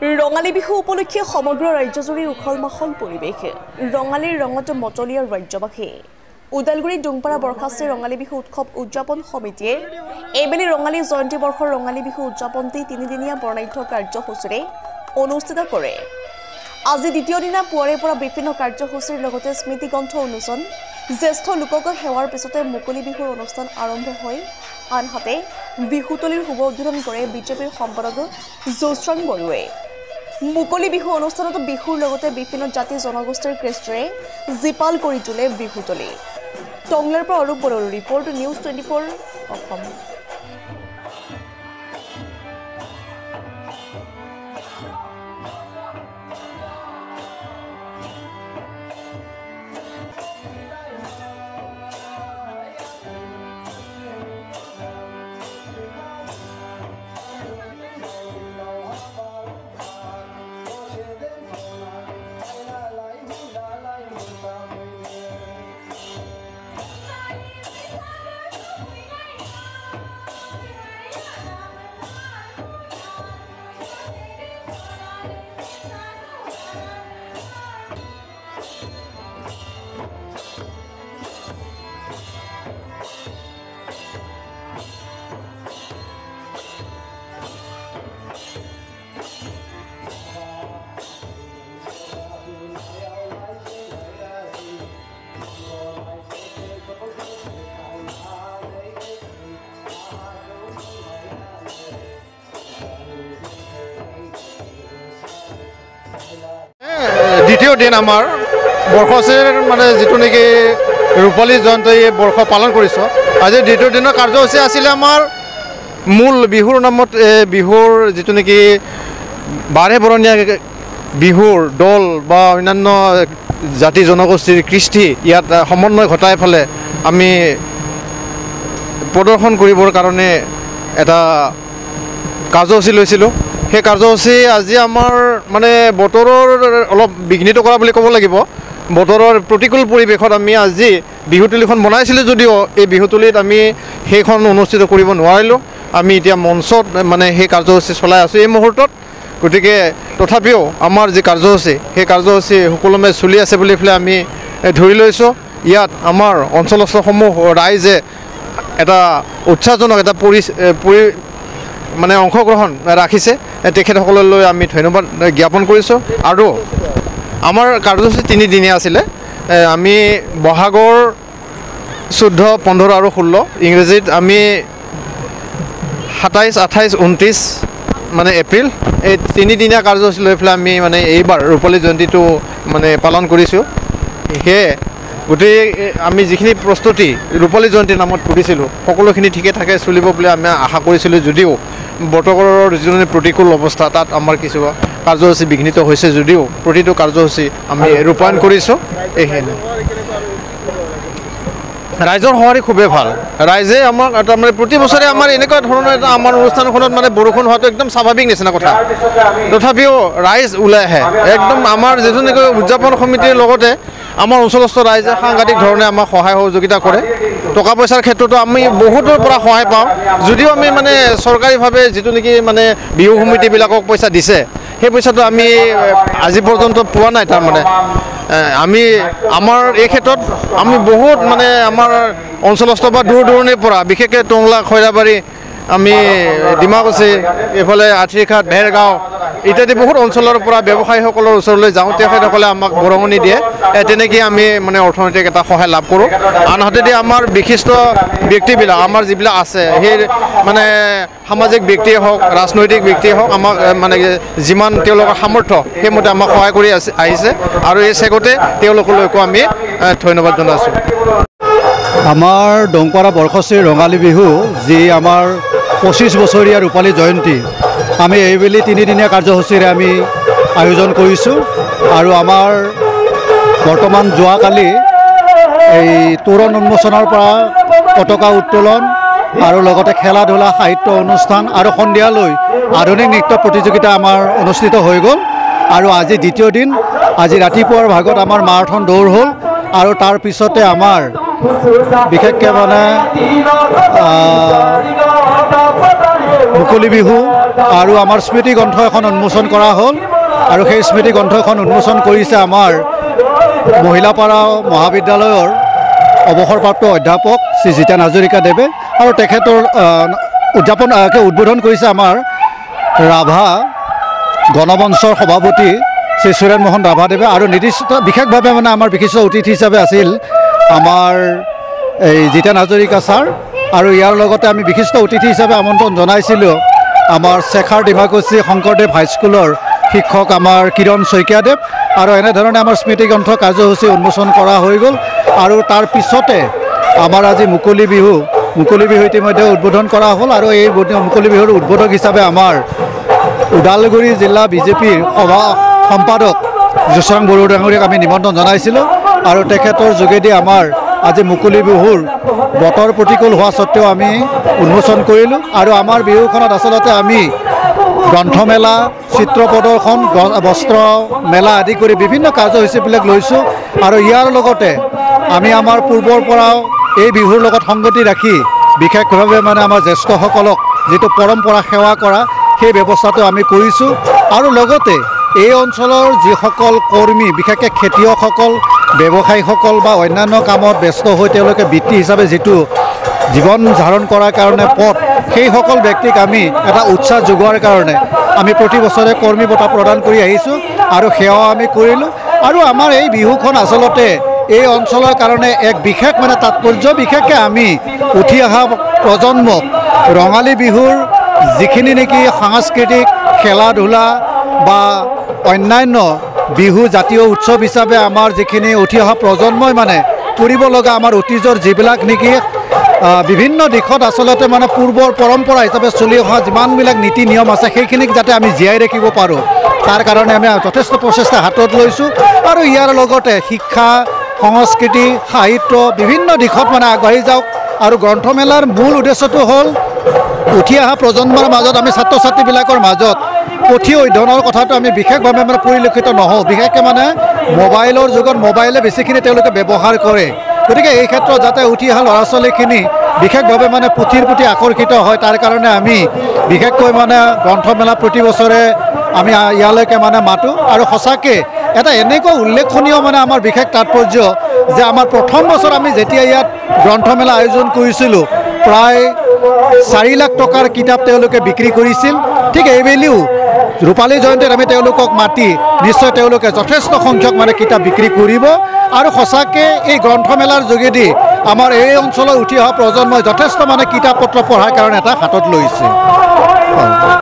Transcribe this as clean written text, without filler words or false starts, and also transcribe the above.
ৰঙালী বিহু উপলক্ষে সমগ্ৰ ৰাজ্যজুৰি উখল মাখল পৰিৱেশ। ৰঙালীৰ ৰঙত মতলীয়া ৰাজ্যবাসী। ওদালগুৰি ডুংপাৰা বৰখাস্তি ৰঙালী বিহু উৎসৱ উদযাপন সমিতিয়ে এইবেলি ৰঙালী জয়ন্তী বৰ্ষৰ ৰঙালী বিহু উদযাপনটি তিনিদিনীয়া বৰ্ণাঢ্য কাৰ্যসূচীৰে অনুষ্ঠিত কৰে। আজি দ্বিতীয় দিনা পুৱাৰে পৰা বিভিন্ন কাৰ্যসূচীৰ লগতে স্মৃতিগ্ৰন্থ উন্মোচন, জ্যেষ্ঠ লোকক সেৱাৰ পিছতে মুকলি বিহুৰ অনুষ্ঠান আৰম্ভ হয়। আনহাতে বিহুতলীৰ শুভ উদ্বোধন কৰে বিজেপিৰ সম্পাদক জোশ্ৰাং বৰুৱাই। মুকলি বিহু অনুষ্ঠানত বিহুৰ লগতে বিভিন্ন জাতি জনগোষ্ঠীৰ কৃষ্টিৰে জীপাল কৰি তোলে বিহুতলী। টংলাৰ পৰা অৰূপ বড়োৰ ৰিপৰ্ট, নিউজ 24 অসম। দ্বিতীয় দিন আমাৰ বৰ্ষচীৰ মানে যিটো নেকি ৰূপালী জয়ন্তী বৰ্ষ পালন কৰিছোঁ। আজি দ্বিতীয় দিনৰ কাৰ্যসূচী আছিলে আমাৰ মূল বিহুৰ নামত বিহুৰ যিটো নেকি বাৰে বৰণীয়া বিহুৰ দল বা অন্যান্য জাতি জনগোষ্ঠীৰ কৃষ্টি ইয়াত সমন্বয় ঘটাই ফেলে আমি প্ৰদৰ্শন কৰিবৰ কাৰণে এটা কাৰ্যসূচী লৈছিলোঁ। সেই কাৰ্যসূচী আজি আমাৰ মানে বতৰৰ অলপ বিঘ্নিত কৰা বুলি ক'ব লাগিব। বতৰৰ প্ৰতিকূল পৰিৱেশত আমি আজি বিহুতলীখন বনাইছিলোঁ যদিও এই বিহুতলীত আমি সেইখন অনুষ্ঠিত কৰিব নোৱাৰিলোঁ। আমি এতিয়া মঞ্চত মানে সেই কাৰ্যসূচী চলাই আছোঁ এই মুহূৰ্তত। গতিকে তথাপিও আমাৰ যি কাৰ্যসূচী সেই কাৰ্যসূচী সুকলমে চলি আছে বুলি পেলাই আমি ধৰি লৈছোঁ। ইয়াত আমাৰ অঞ্চলস্থসমূহ ৰাইজে এটা উৎসাহজনক এটা মানে অংশগ্ৰহণ ৰাখিছে। তেখেতসকললৈ আমি ধন্যবাদ জ্ঞাপন কৰিছোঁ। আৰু আমাৰ কাৰ্যসূচী তিনিদিনীয়া আছিলে। আমি বহাগৰ 14, 15 আৰু 16, ইংৰাজীত আমি 27, 28, 29 মানে এপ্ৰিল এই তিনিদিনীয়া কাৰ্যসূচী লৈ পেলাই আমি মানে এইবাৰ ৰূপালী জয়ন্তীটো মানে পালন কৰিছোঁ। সেয়ে গোটেই আমি যিখিনি প্ৰস্তুতি ৰূপালী জয়ন্তীৰ নামত কৰিছিলোঁ সকলোখিনি ঠিকে ঠাকে চলিব বুলি আমি আশা কৰিছিলোঁ যদিও বতৰৰ যিটো প্ৰতিকূল অৱস্থা তাত আমাৰ কিছু কাৰ্যসূচী বিঘ্নিত হৈছে যদিও প্ৰতিটো কাৰ্যসূচী আমি ৰূপায়ণ কৰিছোঁ। এইখিনি ৰাইজৰ সঁহাৰি খুবেই ভাল। ৰাইজে আমাক এটা মানে প্ৰতি বছৰে আমাৰ এনেকুৱা ধৰণৰ এটা আমাৰ অনুষ্ঠানখনত মানে বৰষুণ হোৱাটো একদম স্বাভাৱিক নিচিনা কথা। তথাপিও ৰাইজ ওলাই আহে একদম আমাৰ যিটো নেকি উদযাপন সমিতিৰ লগতে আমাৰ অঞ্চলস্থ ৰাইজে সাংঘাতিক ধৰণে আমাক সহায় সহযোগিতা কৰে। টকা পইচাৰ ক্ষেত্ৰতো আমি বহুতৰ পৰা সহায় পাওঁ যদিও আমি মানে চৰকাৰীভাৱে যিটো নেকি মানে বিহু সমিতিবিলাকক পইচা দিছে সেই পইচাটো আমি আজি পৰ্যন্ত পোৱা নাই। তাৰমানে আমি আমাৰ এই ক্ষেত্ৰত আমি বহুত মানে আমাৰ অঞ্চলস্থ বা দূৰ দূৰণিৰ পৰা বিশেষকৈ টংলা, খৈৰাবাৰী, আমি ডিমাকুচি, এইফালে আঠিঘাট, ভেৰগাঁও ইত্যাদি বহুত অঞ্চলৰ পৰা ব্যৱসায়ীসকলৰ ওচৰলৈ যাওঁ। তেখেতসকলে আমাক বৰঙণি দিয়ে। তেনেকৈ আমি মানে অৰ্থনৈতিক এটা সহায় লাভ কৰোঁ। আনহাতেদি আমাৰ বিশিষ্ট ব্যক্তিবিলাক আমাৰ যিবিলাক আছে সেই মানে সামাজিক ব্যক্তিয়ে হওক ৰাজনৈতিক ব্যক্তিয়ে হওক আমাক মানে যিমান তেওঁলোকৰ সামৰ্থ্য সেইমতে আমাক সহায় কৰি আহিছে আৰু এই চেগতে তেওঁলোকলৈকো আমি ধন্যবাদ জনাইছোঁ। আমাৰ ডংপাৰা বৰখাস্তিৰ ৰঙালী বিহু যি আমাৰ 25 বছৰীয়া ৰূপালী জয়ন্তী আমি এইবেলি তিনিদিনীয়া কাৰ্যসূচীৰে আমি আয়োজন কৰিছোঁ। আৰু আমাৰ বৰ্তমান যোৱাকালি এই তোৰণ উন্মোচনৰ পৰা পতাকা উত্তোলন আৰু লগতে খেলা ধূলা, সাহিত্য অনুষ্ঠান আৰু সন্ধিয়ালৈ আধুনিক নৃত্য প্ৰতিযোগিতা আমাৰ অনুষ্ঠিত হৈ গ'ল। আৰু আজি দ্বিতীয় দিন, আজি ৰাতিপুৱাৰ ভাগত আমাৰ মাৰাথন দৌৰ হ'ল আৰু তাৰ পিছতে আমাৰ বিশেষকৈ মানে মুকলি বিহু আৰু আমাৰ স্মৃতি গ্ৰন্থ এখন উন্মোচন কৰা হ'ল আৰু সেই স্মৃতি গ্ৰন্থখন উন্মোচন কৰিছে আমাৰ মহিলাপাৰা মহাবিদ্যালয়ৰ অৱসৰপ্ৰাপ্ত অধ্যাপক শ্ৰী জিতেন হাজৰিকাদেৱে আৰু তেখেতৰ উদ্বোধন কৰিছে আমাৰ ৰাভা গণমঞ্চৰ সভাপতি শ্ৰী সুৰেণ মোহন ৰাভাদেৱে আৰু নিৰ্দিষ্ট বিশেষভাৱে মানে আমাৰ বিশিষ্ট অতিথি হিচাপে আছিল আমাৰ এই জিতেন হাজৰিকা ছাৰ আৰু ইয়াৰ লগতে আমি বিশিষ্ট অতিথি হিচাপে আমন্ত্ৰণ জনাইছিলোঁ আমাৰ শেখাৰ ডিমাকুচি শংকৰদেৱ হাইস্কুলৰ শিক্ষক আমাৰ কিৰণ শইকীয়াদেৱ আৰু এনেধৰণে আমাৰ স্মৃতি গ্ৰন্থ কাৰ্যসূচী উন্মোচন কৰা হৈ গ'ল আৰু তাৰ পিছতে আমাৰ আজি মুকলি বিহু ইতিমধ্যে উদ্বোধন কৰা হ'ল আৰু এই মুকলি বিহুৰ উদ্বোধক হিচাপে আমাৰ ওদালগুৰি জিলা বিজেপিৰ সভা সম্পাদক যশৰাং বড়ো ডাঙৰীয়াক আমি নিমন্ত্ৰণ জনাইছিলোঁ আৰু তেখেতৰ যোগেদি আমাৰ আজি মুকলি বিহুৰ বতৰ প্ৰতিকূল হোৱা স্বত্তেও আমি উন্মোচন কৰিলোঁ আৰু আমাৰ বিহুখনত আচলতে আমি গ্ৰন্থমেলা চিত্ৰ প্ৰদৰ্শন বস্ত্ৰ মেলা আদি কৰি বিভিন্ন কাৰ্যসূচীবিলাক লৈছোঁ আৰু ইয়াৰ লগতে আমি আমাৰ পূৰ্বৰ পৰাও এই বিহুৰ লগত সংগতি ৰাখি বিশেষভাৱে মানে আমাৰ জ্যেষ্ঠসকলক যিটো পৰম্পৰা সেৱা কৰা সেই ব্যৱস্থাটো আমি কৰিছোঁ আৰু লগতে এই অঞ্চলৰ যিসকল কৰ্মী বিশেষকৈ খেতিয়কসকল ব্যৱসায়ীসকল বা অন্যান্য কামত ব্যস্ত হৈ তেওঁলোকে বৃত্তি হিচাপে যিটো জীৱন ধাৰণ কৰাৰ কাৰণে পথ সেইসকল ব্যক্তিক আমি এটা উৎসাহ যোগোৱাৰ কাৰণে আমি প্ৰতি বছৰে কৰ্মী বঁটা প্ৰদান কৰি আহিছোঁ আৰু সেৱাও আমি কৰিলোঁ আৰু আমাৰ এই বিহুখন আচলতে এই অঞ্চলৰ কাৰণে এক বিশেষ মানে তাৎপৰ্য বিশেষকৈ আমি উঠি অহা প্ৰজন্মক ৰঙালী বিহুৰ যিখিনি নেকি সাংস্কৃতিক খেলা ধূলা বা অন্যান্য বিহু জাতীয় উৎসৱ হিচাপে আমাৰ যিখিনি উঠি অহা প্ৰজন্মই মানে কৰিব লগা আমাৰ অতীজৰ যিবিলাক নেকি বিভিন্ন দিশত আচলতে মানে পূৰ্বৰ পৰম্পৰা হিচাপে চলি অহা যিমানবিলাক নীতি নিয়ম আছে সেইখিনিক যাতে আমি জীয়াই ৰাখিব পাৰোঁ তাৰ কাৰণে আমি যথেষ্ট প্ৰচেষ্টা হাতত লৈছোঁ আৰু ইয়াৰ লগতে শিক্ষা সংস্কৃতি সাহিত্য বিভিন্ন দিশত মানে আগবাঢ়ি যাওক আৰু গ্ৰন্থমেলাৰ মূল উদ্দেশ্যটো হ'ল উঠি অহা প্ৰজন্মৰ মাজত আমি ছাত্ৰ ছাত্ৰীবিলাকৰ মাজত পুথি অধ্যয়নৰ কথাটো আমি বিশেষভাৱে মানে পৰিলক্ষিত নহওঁ বিশেষকৈ মানে মোবাইলৰ যুগত মোবাইলে বেছিখিনি তেওঁলোকে ব্যৱহাৰ কৰে গতিকে এই ক্ষেত্ৰত যাতে উঠি অহা ল'ৰা ছোৱালীখিনি বিশেষভাৱে মানে পুথিৰ প্ৰতি আকৰ্ষিত হয় তাৰ কাৰণে আমি বিশেষকৈ মানে গ্ৰন্থমেলা প্ৰতি বছৰে আমি ইয়ালৈকে মানে মাতোঁ আৰু সঁচাকৈ এটা এনেকুৱা উল্লেখনীয় মানে আমাৰ বিশেষ তাৎপৰ্য যে আমাৰ প্ৰথম বছৰ আমি যেতিয়া ইয়াত গ্ৰন্থমেলা আয়োজন কৰিছিলোঁ প্ৰায় 4 লাখ টকাৰ কিতাপ তেওঁলোকে বিক্ৰী কৰিছিল ঠিক এইবেলিও ৰূপালী জয়ন্তীত আমি তেওঁলোকক মাতি নিশ্চয় তেওঁলোকে যথেষ্ট সংখ্যক মানে কিতাপ বিক্ৰী কৰিব আৰু সঁচাকৈ এই গ্ৰন্থমেলাৰ যোগেদি আমাৰ এই অঞ্চলৰ উঠি অহা প্ৰজন্মই যথেষ্ট মানে কিতাপ পত্ৰ পঢ়াৰ কাৰণে এটা হাতত লৈছে